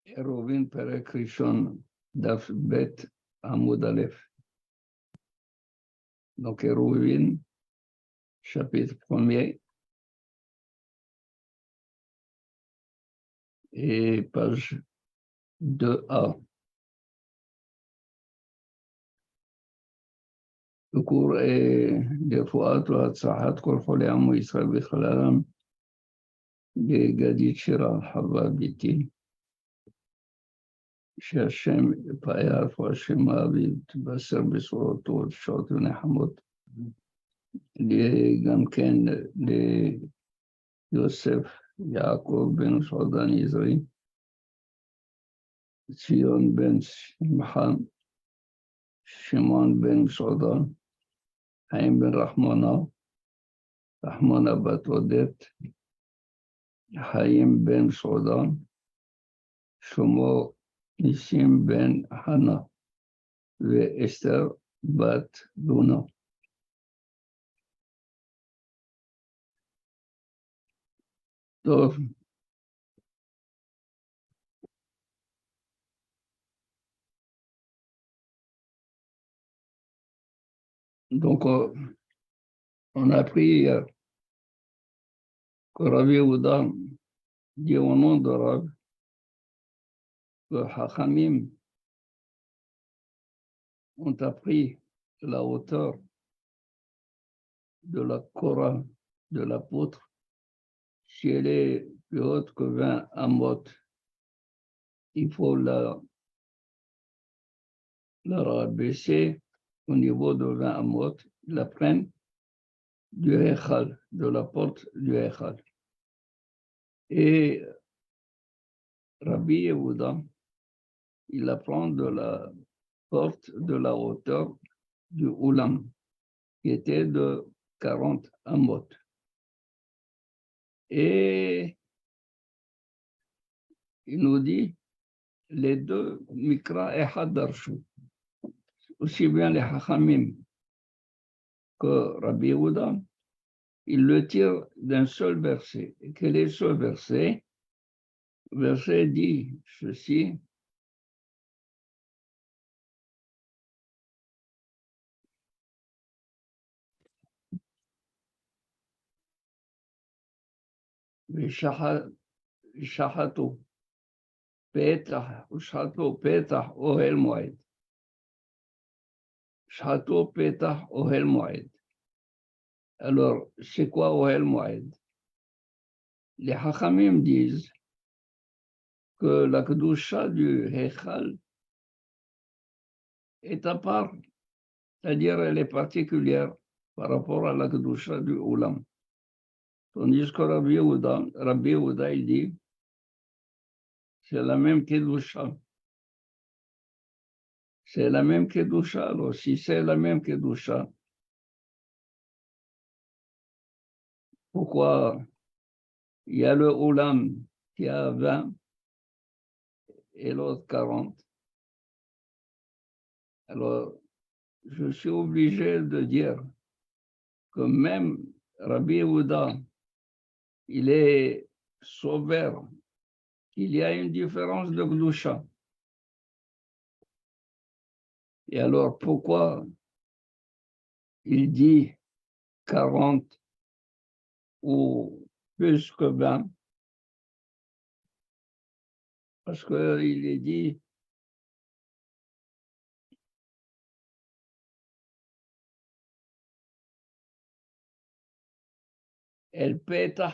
עירובין פרק ראשון, דף ב' עמוד א'. Donc עירובין, chapitre premier, et page 2a. Le cours est לרפואת והצלחת כל חולי עמו ישראל בכללם, לגדית שירה חווה ביתי, שהשם יפאר רפואה שלמה ויתבשר בשורות טובות ושעות ונחמות. גם כן ליוסף יעקב בן סעודן יזרי, ציון בן שמחה, שמעון בן סעודן, חיים בן רחמונה בת עודד, חיים בן סעודן, שלמה ניסים בן חנה, ואסתר בת דונה. טוב. Donc, on a appris que Rabbi Yehuda dit au nom de Rabbi que Hachamim ont appris la hauteur de la Korah de l'apôtre. Si elle est plus haute que 20 amot, il faut la rabaisser au niveau de 20 amot, la prenne du Echal, de la porte du Echal. Et Rabbi Yehuda, il apprend de la porte de la hauteur du Oulam, qui était de 40 amot. Et il nous dit, les deux Mikra et Hadarshu, aussi bien les Hachamim que Rabbi Yehuda, il le tire d'un seul verset. Et quel est ce verset? Le verset dit ceci. Shahato Petah Ohel Moed. Shahato Petah Ohel Moed. Alors, c'est quoi Ohel Moed? Les Hachamim disent que la Kedusha du Hechal est à part, c'est-à-dire elle est particulière par rapport à la Kedusha du Oulam. Tandis que Rabbi Yehuda, il dit, c'est la même Kedusha. C'est la même Kedusha. Alors, si c'est la même Kedusha, pourquoi il y a le Oulam qui a 20 et l'autre 40? Alors, je suis obligé de dire que même Rabbi Yehuda, il est sauveur, qu'il y a une différence de Kedusha. Et alors, pourquoi il dit 40 ou plus que 20? Parce qu'il est dit El Petah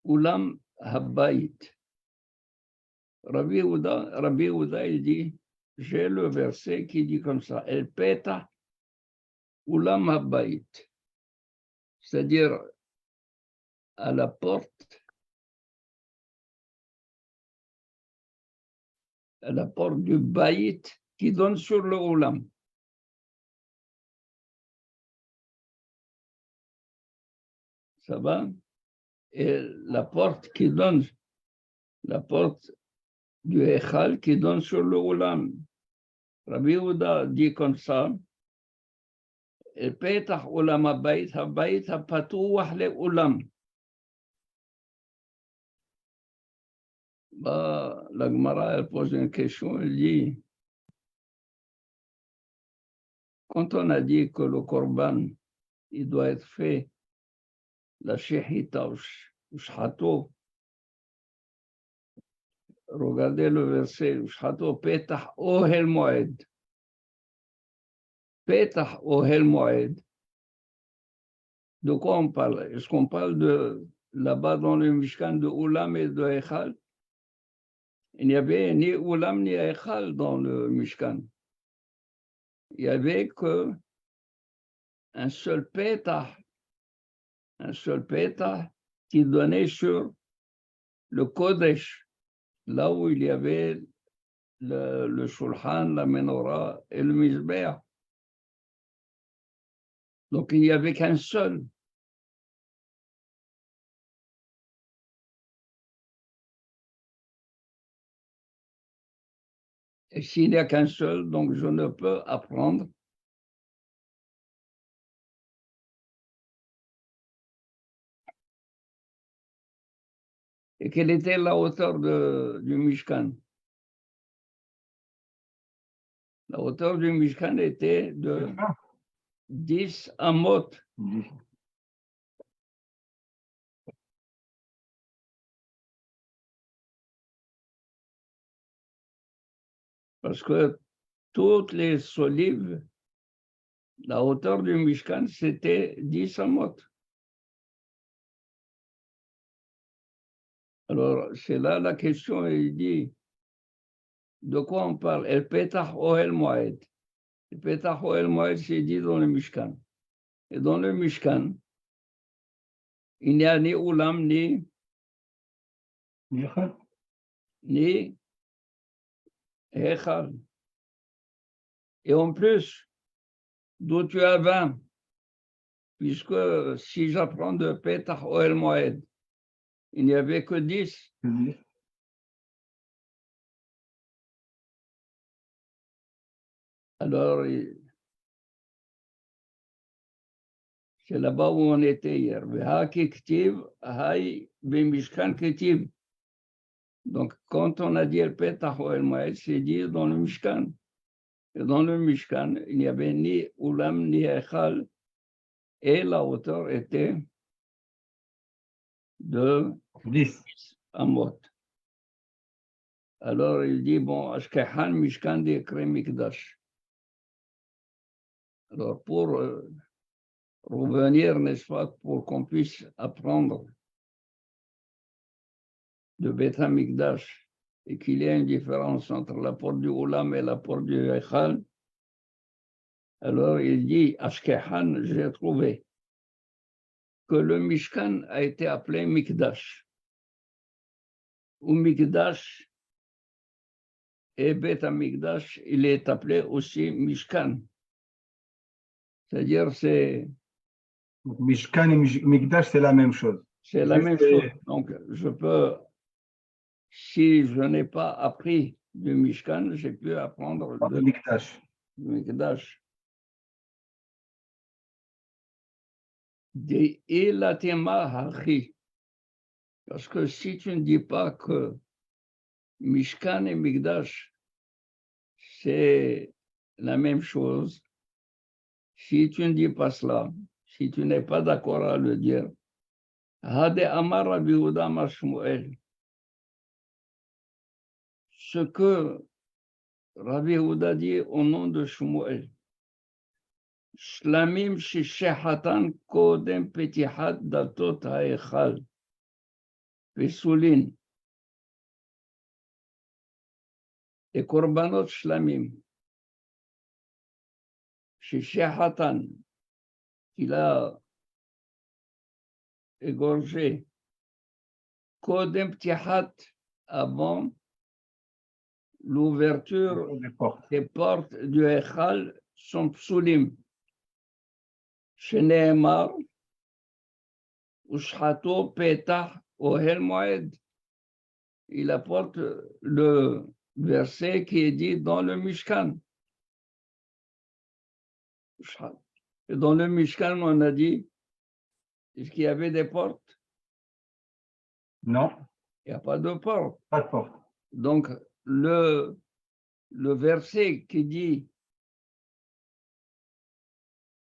Ulam Habbayit. Rabbi Yehuda, il dit, j'ai le verset qui dit comme ça, El Petah Ulam Habbayit. C'est-à-dire à la porte du Bayit qui donne sur le Ulam. Ça va? Et la porte du Echal qui donne sur le Ulam. Rabbi Yehuda dit comme ça, El Petah Ulam Habbayit Hapatuach le Ulam. Bah, la Gemara, elle pose une question, elle dit, quand on a dit que le korban, il doit être fait, la shehita ou shato, regardez le verset, shato petah ohel moed. Petah ohel moed. De quoi on parle? Est-ce qu'on parle de là-bas dans le Mishkan de Oulam et de Echal? Il n'y avait ni Oulam ni Echal dans le Mishkan. Il n'y avait que un seul Petah qui donnait sur le Kodesh, là où il y avait le Shulchan, la Menorah et le Mizbeach. Donc il n'y avait qu'un seul. Et s'il n'y a qu'un seul, donc je ne peux apprendre. Et quelle était la hauteur du Mishkan? La hauteur du Mishkan était de 10 amot. Parce que toutes les solives, la hauteur du Mishkan, c'était 10 amot. Alors, c'est là la question, il dit, de quoi on parle? El Petah Ohel Moed. El Petah Ohel Moed, c'est dit dans le Mishkan. Et dans le Mishkan, il n'y a ni Oulam, ni Echal. Et en plus, d'où tu as 20, puisque si j'apprends de Petah Ohel Moed, il n'y avait que 10. Alors, c'est là-bas où on était hier. Donc, quand on a dit El Petah Ohel Moed, c'est dit dans le Mishkan. Et dans le Mishkan, il n'y avait ni Oulam ni Echal, et la hauteur était de 10 amot. Alors il dit, bon, Ashkehan Mishkan Dekre Mikdash. Alors pour revenir, n'est-ce pas, pour qu'on puisse apprendre de Beth HaMikdash et qu'il y ait une différence entre la porte du Oulam et la porte du Echal, alors il dit, Ashkehan, j'ai trouvé que le Mishkan a été appelé Mikdash. Ou Mikdash et Beth HaMikdash, il est appelé aussi Mishkan. C'est-à-dire, c'est... Mishkan et Mikdash, c'est la même chose. C'est la même chose. Donc, je peux, si je n'ai pas appris du Mishkan, j'ai pu apprendre de Mikdash. Mikdash. De Elatema Hachi. Parce que si tu ne dis pas que Mishkan et Mikdash, c'est la même chose, si tu ne dis pas cela, si tu n'es pas d'accord à le dire, Hade Amar Rabbi Yehuda Amar Shmuel, ce que Rabbi Yehuda dit au nom de Shmuel, Shlamim Shishehatan Kodem Petihat Datot Haechal, Pesulin, et Korbanot Shlamim, Shishehatan, qu'il a égorgé, Kodem Petihat, avant l'ouverture des portes du Echal, sont Psulim. Sheneemar, Ushhato Petah Ohel Moed. Il apporte le verset qui est dit dans le Mishkan. Et dans le Mishkan, on a dit, est-ce qu'il y avait des portes? Non. Il n'y a pas de porte. pas de porte. Donc, le verset qui dit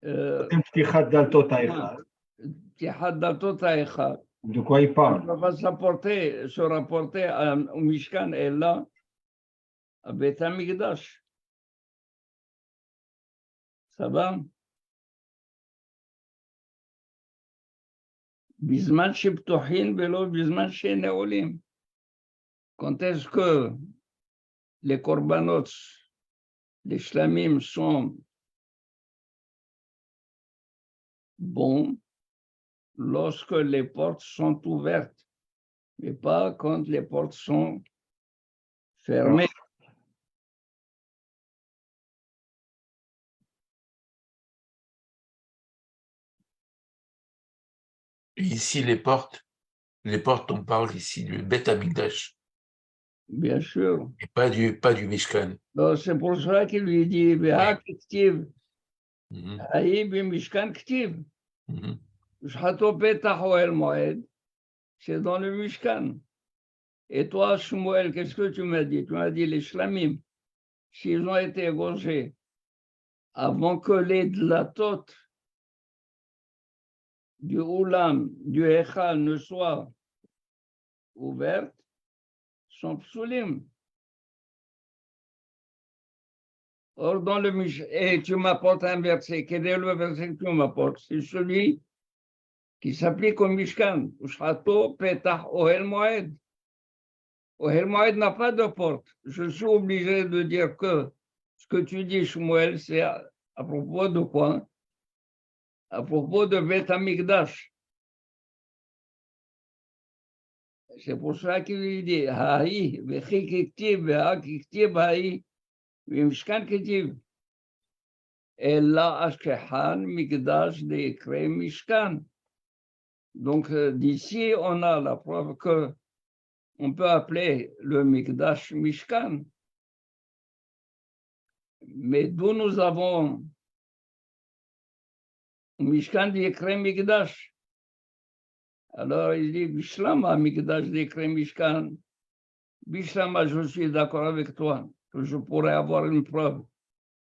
אתם פתיחת דלתות ההיכל. פתיחת דלתות ההיכל, De quoi il on parle? ne va pas se rapporter au Mishkan אלא à בית המקדש. סבבה? בזמן שפתוחים ולא בזמן שנעולים. Quand est-ce que les korbanot, les shlamim sont bons? Lorsque les portes sont ouvertes, mais pas quand les portes sont fermées. Et ici, les portes, on parle ici du Beth Amikdash, Bien sûr. et pas du Mishkan. Donc, c'est pour cela qu'il lui dit, Veha k'tiv, Mhm, haï b'mishkan k'tiv. mhm. Sh'hato petach oel moed, c'est dans le Mishkan. Et toi, Shmuel, qu'est-ce que tu m'as dit? Tu m'as dit les shlamim, s'ils ont été égorgés avant que les dlatot du Oulam, du Echal ne soient ouvertes, sont psulim. Or, dans le Mishkan, et tu m'apportes un verset. Quel est le verset que tu m'apportes? C'est celui qui s'applique au Mishkan. Ushrato petach ohel moed. Ohel moed n'a pas de porte. Je suis obligé de dire que ce que tu dis, Shmuel, c'est à propos de quoi? À propos de Beth Amikdash. C'est pour ça qu'il lui dit, Haï, vechi kiktib, veha kiktib haï, v'mishkan kiktib. Ella ashkehan mikdash deikre mishkan. Donc, d'ici, on a la preuve que on peut appeler le Mikdash Mishkan. Mais d'où nous avons Mishkan d'Yekre Mikdash. Alors, il dit, Bishlama Mikdash d'Yekre Mishkan. Bishlama, je suis d'accord avec toi, que je pourrais avoir une preuve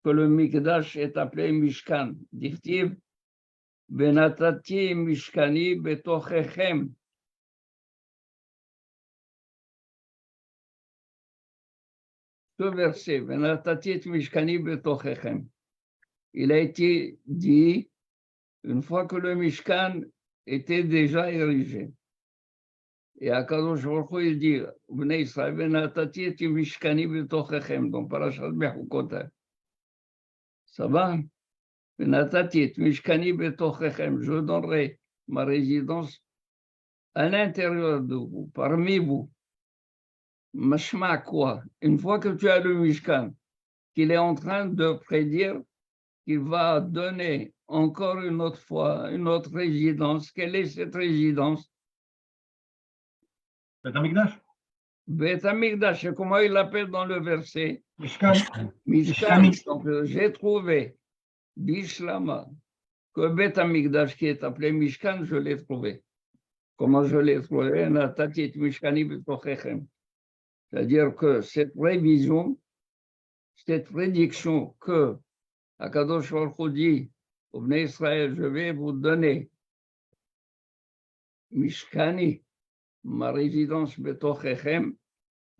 que le Mikdash est appelé Mishkan. Dit-il, Benatati Mishkani Betochechem. Ce verset, Benatati Mishkani Betochechem. Il a été dit une fois que le Mishkan était déjà érigé. Et Akadosh Baruch Hu, il dit, Bnei Israël, Benatati et Mishkani b'tochechem, dans Parashat Bechukotai. Ça va? Benatati et Mishkani b'tochechem, je donnerai ma résidence à l'intérieur de vous, parmi vous. Mashma quoi? Une fois que tu as le Mishkan, qu'il est en train de prédire qu'il va donner encore une autre fois une autre résidence. Quelle est cette résidence? בית המקדש. Beth Amikdash, comment il l'appelle dans le verset? משכן. Mishkan. Donc, j'ai trouvé Bishlama que Beth Amikdash qui est appelé Mishkan, je l'ai trouvé. Comment je l'ai trouvé? Natati et Mishkani b'tochechem. C'est-à-dire que cette prévision, cette prédiction que Akadosh Baruch Hu dit au Bnei Israël, je vais vous donner Mishkani, ma résidence Betochechem,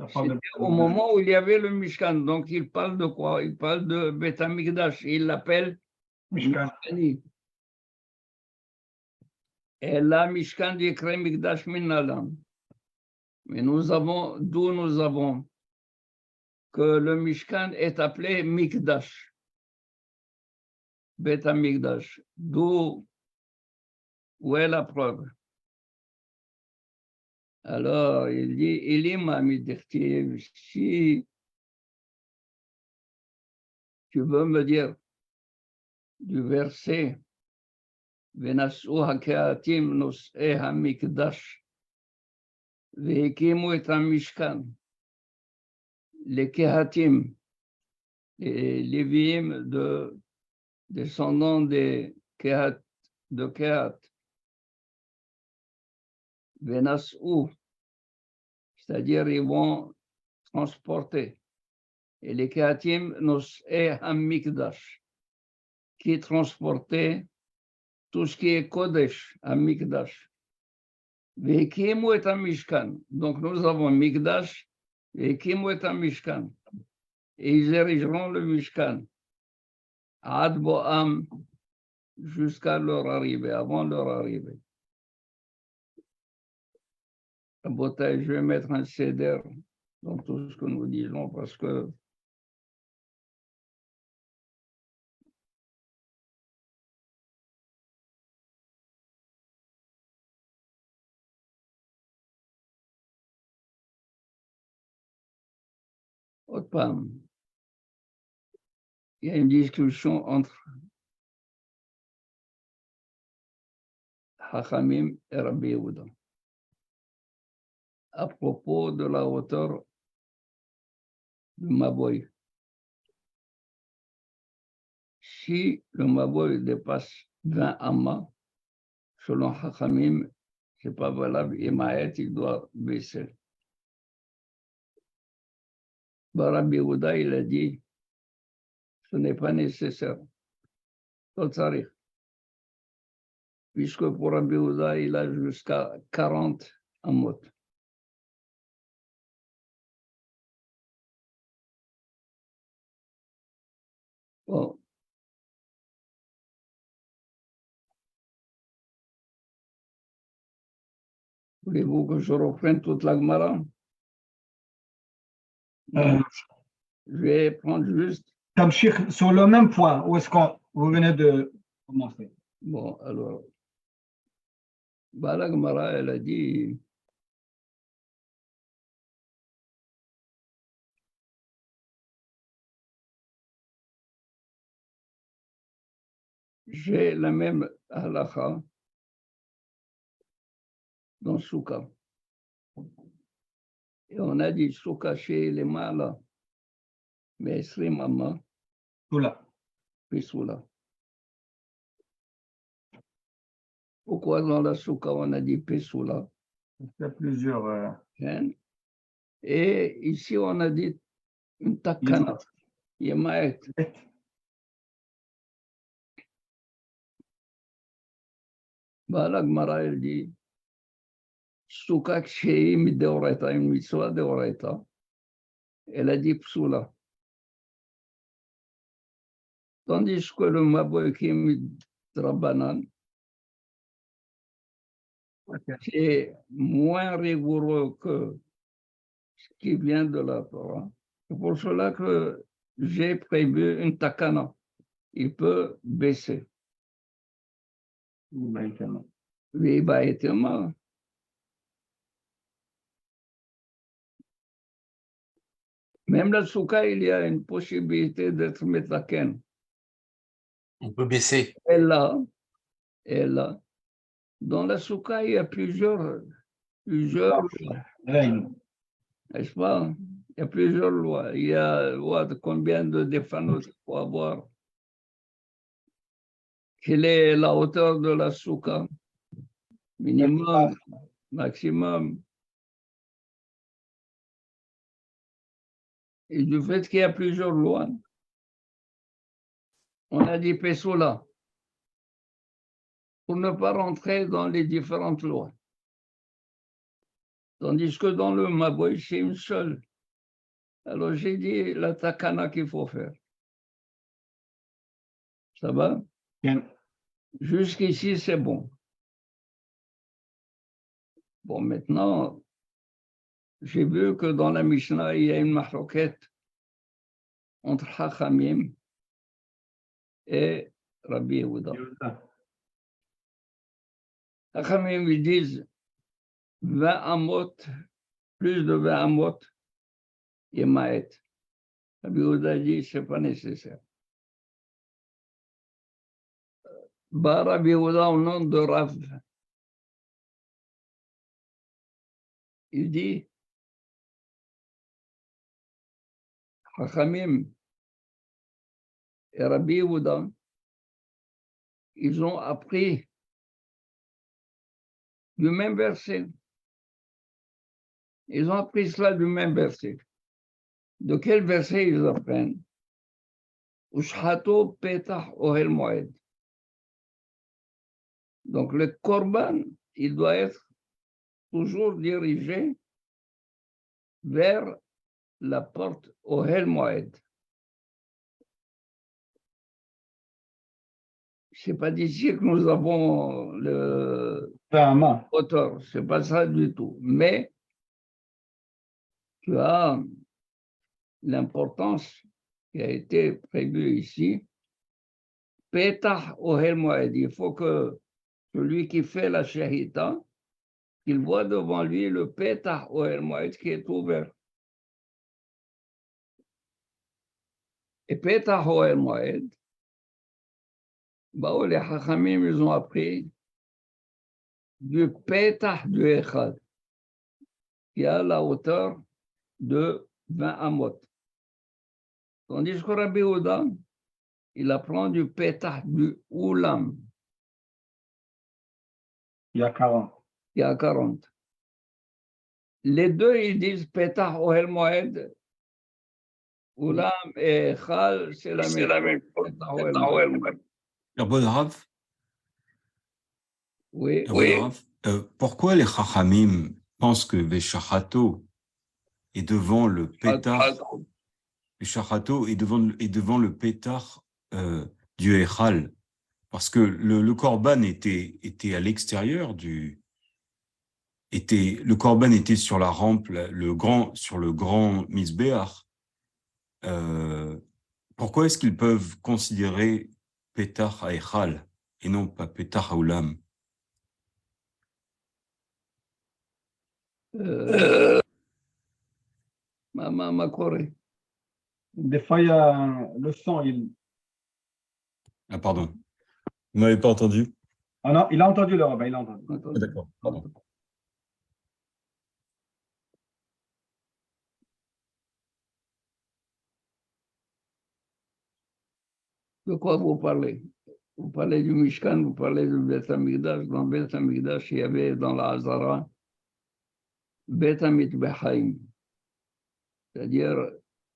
c'était au moment où il y avait le Mishkan. Donc il parle de quoi? Il parle de Beth Amikdash. Il l'appelle Mishkani. Et là, Mishkan d'Yekre Mikdash Minalam. Mais nous avons, d'où nous avons que le Mishkan est appelé Mikdash. Beth Amikdash. D'où, où est la preuve? Alors, il dit, Ilima Midirtiv, si tu veux me dire du verset, Venasu hakeatim nos'e hamikdash, vehikimu et hamishkan, les kehatim, les léviim de descendants des kehat, de kehat, Venasu, c'est-à-dire ils vont transporter. Et les Kehatim nos Hamikdash, qui transportait tout ce qui est Kodesh, Hamikdash. Vekimu et Mishkan. Donc nous avons Mikdash, Vekimu et Mishkan. Et ils érigeront le Mishkan. Ad Boam, jusqu'à leur arrivée, avant leur arrivée. Je vais mettre un céder dans tout ce que nous disons parce que il y a une discussion entre Hachamim et Rabbi Yehuda à propos de la hauteur du Maboy. Si le Maboy dépasse 20 amas, selon Hachamim, ce n'est pas valable, et Mahet, il doit baisser. Rabbi Yehuda, il a dit, ce n'est pas nécessaire. Puisque pour Rabbi Yehuda, il a jusqu'à 40 amot. Bon. Voulez-vous que je reprenne toute la Gemara? Je vais prendre juste. Tamshir, sur le même point, où est-ce que vous venez de commencer? Bon, alors, la Gemara, elle a dit. J'ai la même halakha dans Souka. Et on a dit Souka chez les Mala, mais Srimama, Soula. puis Soula. Pourquoi dans la Souka on a dit Pessoula? Il y a plusieurs. Et ici on a dit une takana, Yemaet. La Gemara, elle dit Souka Ksheim Deoreta, une mitzvah Deoreta. Elle a dit Psoula. Tandis que le Maboy Kim Drabanan, c'est moins rigoureux que ce qui vient de la Torah. C'est pour cela que j'ai prévu une takana. Il peut baisser. Oui, baïtement. Même la souka, il y a une possibilité d'être metaken. On peut baisser. Et là, dans la souka, il y a plusieurs Règles. N'est-ce pas? Il y a plusieurs lois. Il y a loi de combien de défanos il faut avoir. Quelle est la hauteur de la souka? Minimum, maximum. Et du fait qu'il y a plusieurs lois, on a dit Pessoula pour ne pas rentrer dans les différentes lois. Tandis que dans le Maboy, c'est une seule. Alors j'ai dit la takana qu'il faut faire. Ça va? Bien. Jusqu'ici, c'est bon. Bon, maintenant, j'ai vu que dans la Mishnah, il y a une mahloquette entre Hachamim et Rabbi Yehuda. Hachamim, ils disent 20 amot, plus de 20 amot, et Maët. Rabbi Yehuda dit ce n'est pas nécessaire. Rabbi Yehuda, au nom de Rav, il dit Hachamim et Rabbi Yehuda, ils ont appris du même verset. Ils ont appris cela du même verset. De quel verset ils apprennent? Ushhato petah ohel moed. Donc le korban, il doit être toujours dirigé vers la porte ohel moed. C'est pas d'ici que nous avons le Vraiment. auteur, c'est pas ça du tout. Mais tu as l'importance qui a été prévue ici. Petah ohel moed. Il faut que celui qui fait la shahita, il voit devant lui le Petah ohel moed qui est ouvert. Et Petah ohel moed, les Chachamim, ils ont appris du Petah du Echad, qui a la hauteur de 20 amot. Tandis que Rabbi Yehuda, il apprend du Petah du Oulam, Il y a 40. qui a 40. Les deux, ils disent Petah ohel moed, Oulam et Echad, c'est la même chose. Petah ohel moed. Rabbi Rav, Oui, Rabbi Rav, pourquoi les Chachamim pensent que Veshachato est devant le Pétach, Veshachato est devant le Pétach du Echal? Parce que le Korban était à l'extérieur le Korban était sur la rampe, sur le grand Mizbeach. Pourquoi est-ce qu'ils peuvent considérer Pétach à Echal et non pas Pétach à Oulam? ma Corée. Des fois, il y a le son. Ah, pardon. Vous m'avez pas entendu? Ah non, il a entendu le rabbin, il a entendu. Ah, d'accord, pardon. De quoi vous parlez? Vous parlez du Mishkan, vous parlez du Beth Amikdash. Dans Beth Amikdash, il y avait dans la Hazara Beth Amikdash, c'est-à-dire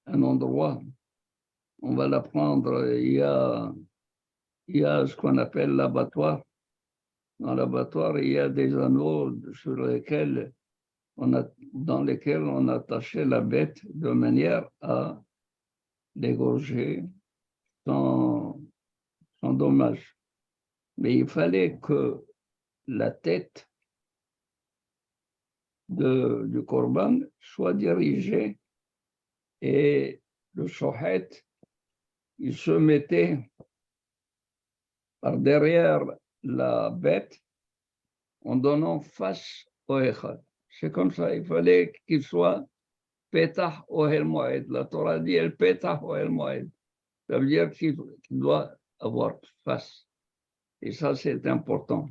un endroit. On va l'apprendre. Il y a ce qu'on appelle l'abattoir. Dans l'abattoir, il y a des anneaux dans lesquels on attachait la bête de manière à l'égorger sans dommage. Mais il fallait que la tête du korban soit dirigée et le shohet, il se mettait par derrière la bête en donnant face au echad. C'est comme ça, il fallait qu'il soit petah ohel moed. La Torah dit el petah ohel moed. Ça veut dire qu'il doit avoir face. Et ça, c'est important.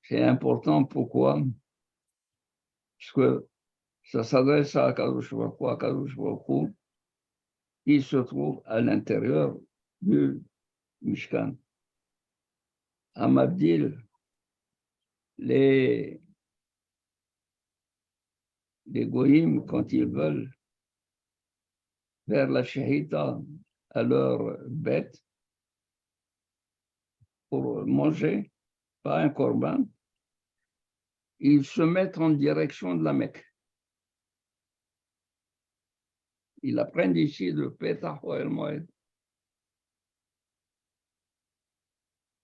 C'est important, pourquoi? Parce que ça s'adresse à Kadosh Baruch Hu, qui se trouve à l'intérieur du Mishkan. À Mabdil, les goyim, quand ils veulent faire la shahita à leur bête pour manger, pas un korban, ils se mettent en direction de la Mecque. Ils apprennent ici le Petah ohel moed.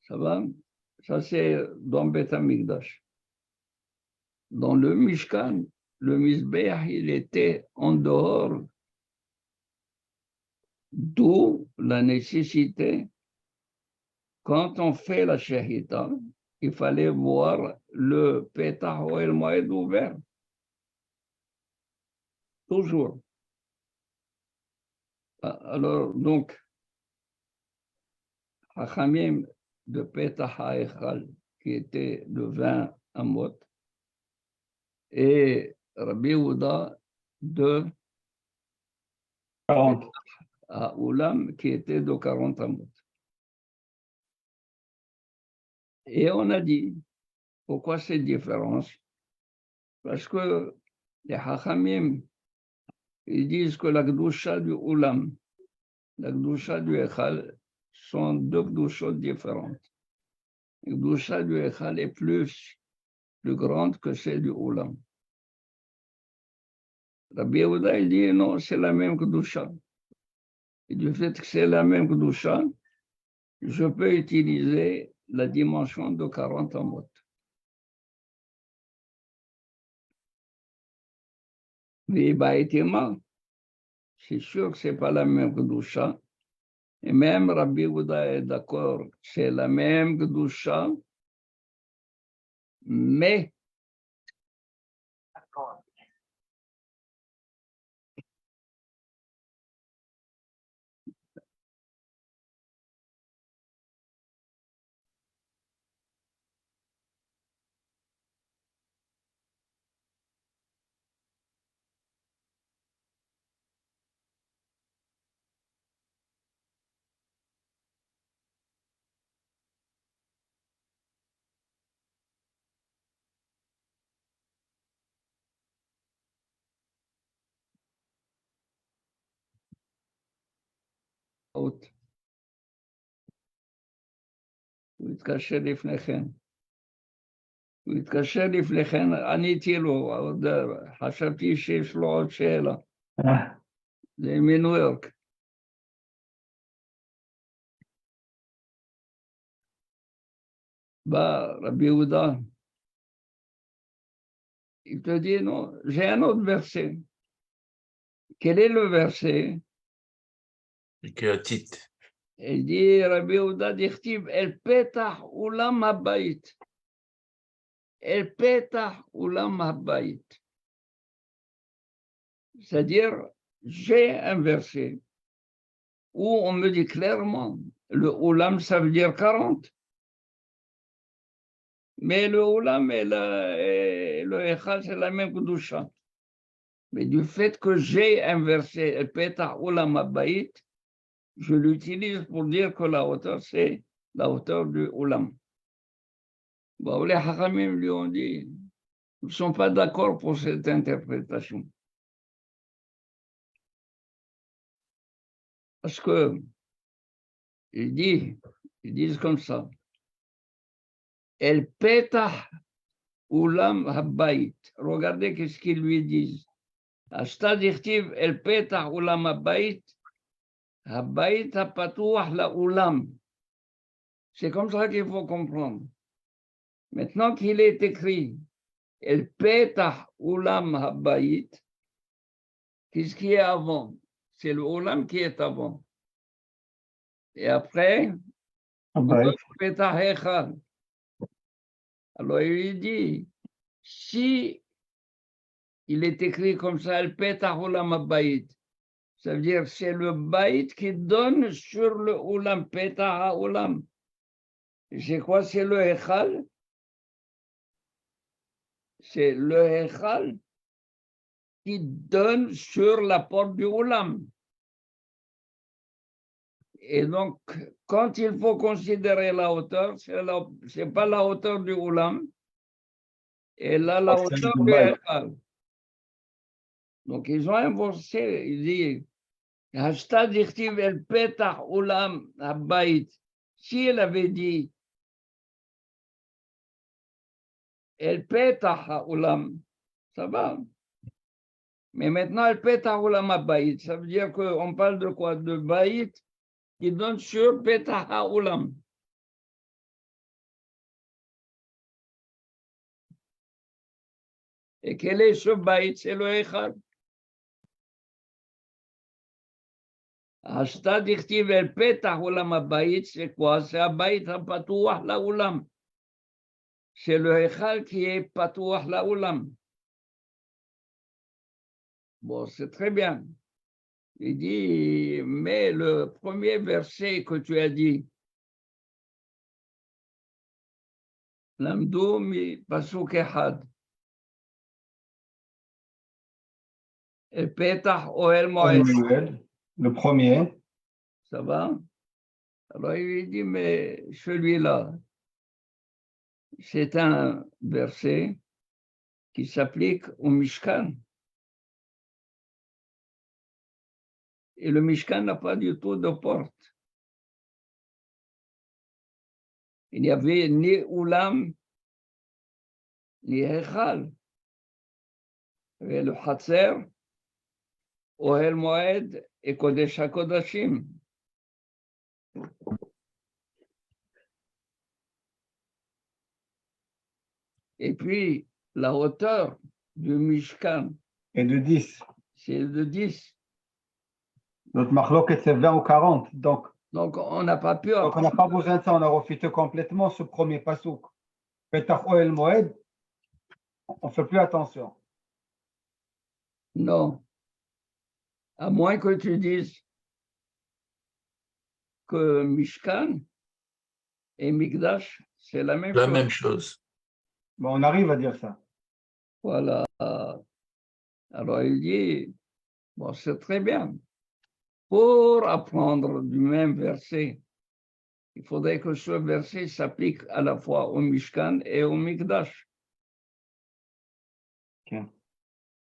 Ça va? Ça, c'est dans Beth Amikdash. Dans le Mishkan, le Mizbeach, il était en dehors, d'où la nécessité, quand on fait la shahita, il fallait voir le Petah ohel moed ouvert. Toujours. Alors, donc, Hachamim de Petah HaEchal, qui était de 20 amot, et Rabbi Yehuda de 40. à Oulam, qui était de 40 amot. Et on a dit, pourquoi cette différence? Parce que les Chachamim, ils disent que la Gdusha du Ulam, la Gdusha du Echal sont deux Gdushot différentes. La Gdusha du Echal est plus grande que celle du Ulam. Rabbi Yehuda, il dit non, c'est la même Gdusha. Et du fait que c'est la même Gdusha, je peux utiliser la dimension de 40 amot. Mais Baïtima, c'est sûr que ce n'est pas la même Gdusha. Et même Rabbi Yehuda est d'accord, c'est la même Gdusha, mais haute. הוא התקשר לפני כן. הוא התקשר לפני כן, עניתי לו, עוד חשבתי שיש לו עוד שאלה. זה מניו יורק. בא רבי יהודה, il te dit non, j'ai un autre verset. Quel est le verset? Que la titre. Il dit, Rabbi Yehuda dichtiv, El petach ulam habayit. El petach ulam habayit. C'est-à-dire, j'ai un verset où on me dit clairement, le ulam, ça veut dire 40. Mais le ulam et le echal, c'est la même kedusha. Mais du fait que j'ai un verset, El petach ulam habayit, je l'utilise pour dire que la hauteur, c'est la hauteur du ulam. Bon, les Hachamim lui ont dit, ils ne sont pas d'accord pour cette interprétation. Parce que, ils disent comme ça, El petah ulam habayit. Regardez qu'est-ce qu'ils lui disent. Ashta dirtiv El petah ulam habayit, habayit hapatuach la ulam. C'est comme ça qu'il faut comprendre. Maintenant qu'il est écrit El petah ulam habayit, qu'est-ce qui est avant? C'est le ulam qui est avant. Et après, petah echad. Alors il lui dit, si il est écrit comme ça, El petah ulam habayit, ça veut dire c'est le bayit qui donne sur le ulam, petah ulam. C'est quoi? C'est le echal. C'est le echal qui donne sur la porte du ulam. Et donc, quand il faut considérer la hauteur, ce n'est pas la hauteur du ulam, et là, la hauteur du echal. Donc, ils ont inversé, ils disent, Hashta dichtiv el petach ulam habayit. Si elle avait dit el petach ulam, ça va. Mais maintenant, el petach ulam habayit, ça veut dire qu'on parle de quoi? De bayit qui donne sur petach ulam. Et quel est ce bayit? C'est le echad. Hashta dichtiv el petach ulam habayit, c'est quoi? C'est un bayit hapatuach la ulam. C'est le echal qui est patouach la ulam. Bon, c'est très bien. Il dit, mais le premier verset que tu as dit, Lamdou mi pasuk echad, et petach oel moed. Le premier. Ça va? Alors il lui dit, mais celui-là, c'est un verset qui s'applique au Mishkan. Et le Mishkan n'a pas du tout de porte. Il n'y avait ni Oulam, ni Hechal. Il y avait le Hatzer, Ohel Moed et Kodesh HaKodashim. Et puis, la hauteur du Mishkan, Et de 10. c'est de 10. Notre marloquet, c'est 20 ou 40. Donc, On n'a pas pu on n'a pas besoin de ça. On a refité complètement ce premier pasouk. Petach Ohel Moed, on ne fait plus attention. Non. À moins que tu dises que Mishkan et Mikdash, c'est la même La chose. même chose. Bon, on arrive à dire ça. Voilà. Alors il dit, bon, c'est très bien. Pour apprendre du même verset, il faudrait que ce verset s'applique à la fois au Mishkan et au Mikdash. Ok.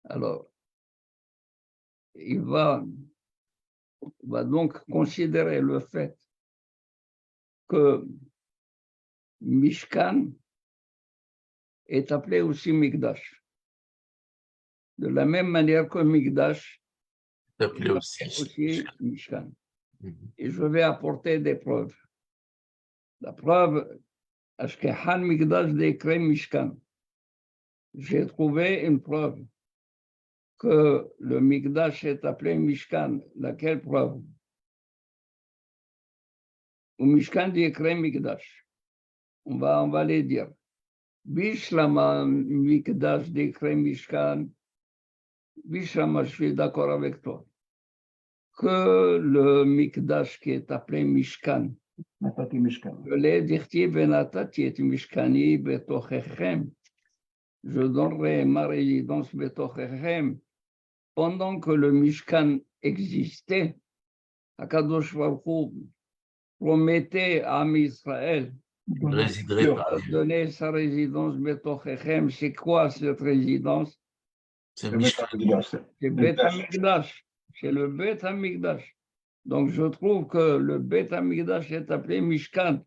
Alors, il va donc considérer le fait que Mishkan est appelé aussi Mikdash. De la même manière que Mikdash C'est appelé est aussi. Mishkan. Mhm. Et je vais apporter des preuves. La preuve, Ashkehan Mikdash décret Mishkan. J'ai trouvé une preuve que le Mikdash est appelé Mishkan. Laquelle preuve? Au Mishkan décret Mikdash. On va les dire. Bishlama Mikdash décret Mishkan. Bishlama, je suis d'accord avec toi. Que le Mikdash qui est appelé Mishkan, Natati Mishkan. je l'ai dit, Venatati et Mishkani betochechem. Je donnerai ma résidence betochechem. Pendant que le Mishkan existait, Akadosh Baruch Hu promettait à Israël Il ne résiderait pas. de donner sa résidence betochechem. C'est quoi cette résidence? C'est Le Mishkan. C'est Beth Amikdash. C'est le Beth Amikdash. Donc, je trouve que le Beth Amikdash est appelé Mishkan.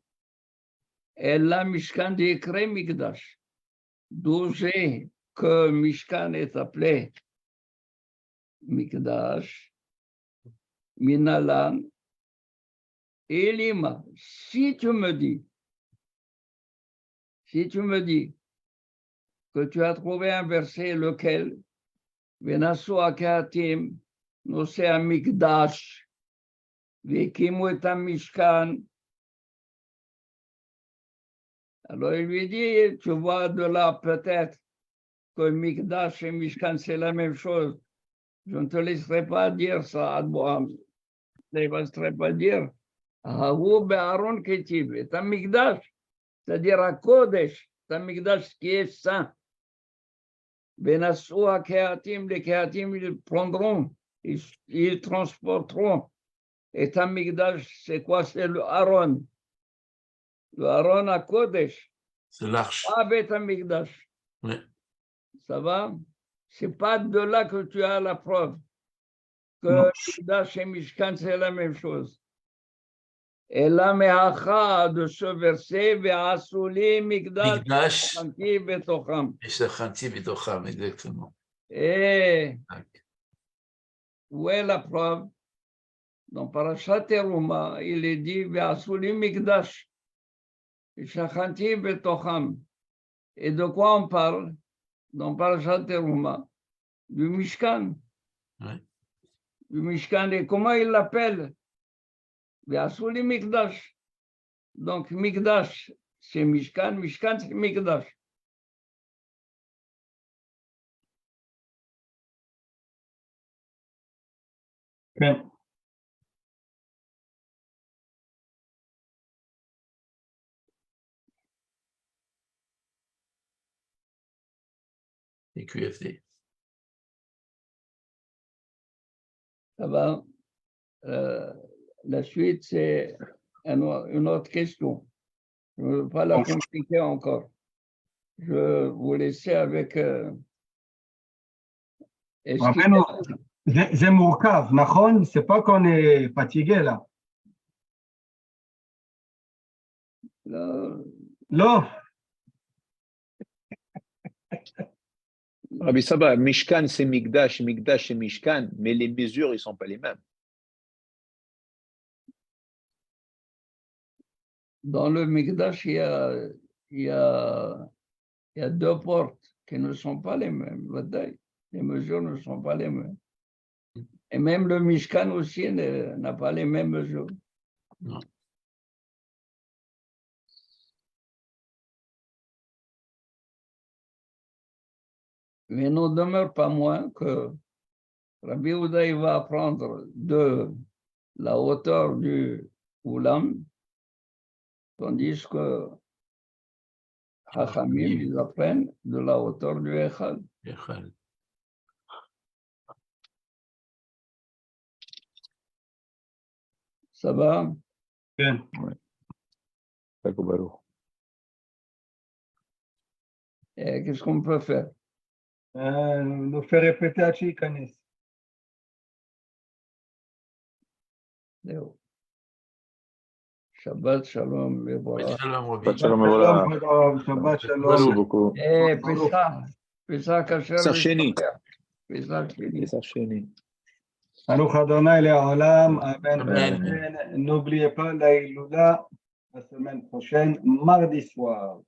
Et là, Mishkan décret Mikdash. D'où j'ai que Mishkan est appelé Mikdash, Minalan et Lima. Si tu me dis que tu as trouvé un verset lequel Venasu Akatim, Nosea Mikdash, Vekimu et Mishkan. Alors il lui dit, tu vois de là peut-être que Mikdash et Mishkan c'est la même chose. Je ne te laisserai pas dire ça, Adboam. Je ne te laisserai pas dire. Ahu be'aron ketib, et un Mikdash, c'est-à-dire à Kodesh, c'est un Mikdash qui est saint. Benasu Kehatim, les Kehatim, ils prendront, ils transporteront. Et un Mikdash, c'est quoi? C'est le Aaron. Le Aaron à Kodesh. C'est l'arche. Pas Beth Amikdash. Oui. Ça va? C'est pas de là que tu as la preuve que Mikdash et Mishkan, c'est la même chose. Et la mehacha de ce verset, ve'asuli Mikdash, Mikdash Chanti betocham. et Shachanti Betocham, exactement. Et où est la preuve? Dans Parashat Teruma, il est dit ve'asuli Mikdash, Shachanti betocham. Et de quoi on parle? Dans Parashat Teruma, du Mishkan. Oui. Du Mishkan, et comment il l'appelle? Ve'asuli Mikdash. Donc, Mikdash, c'est Mishkan, Mishkan, c'est Mikdash. Okay. Et QFD. Ça va? La suite, c'est une autre question. Je ne veux pas la compliquer encore. Je vous laisser avec. Est-ce qu'il y a זה מורכב, נכון? C'est pas qu'on est fatigué là. לא. Rabbi Saba, Mishkan c'est Mikdash, Mikdash c'est Mishkan, mais les mesures, ils ne sont pas les mêmes. Dans le Mikdash, il y a deux portes qui ne sont pas les mêmes. Les mesures ne sont pas les mêmes. Et même le Mishkan aussi n'a pas les mêmes mesures. Non. Mais il n'en demeure pas moins que Rabbi Yehuda il va apprendre de la hauteur du Oulam, tandis que Chachamim, ils apprennent de la hauteur du Echad. Echad. Ça va? כן. Et qu'est-ce qu'on peut faire? nous fait répéter עד שייכנס. זהו. Shabbat Shalom, Mevorach. Shalom, Rabbi. Shabbat Shalom, voilà. שבת שלום. Merci beaucoup. Eh, Pesach kasher. Pesach Sheni. Pesach Sheni. Pesach Sheni. ברוך אדוני לעולם, אמן Amen. ואמן. N'oubliez pas la Iloula la semaine prochaine, mardi soir.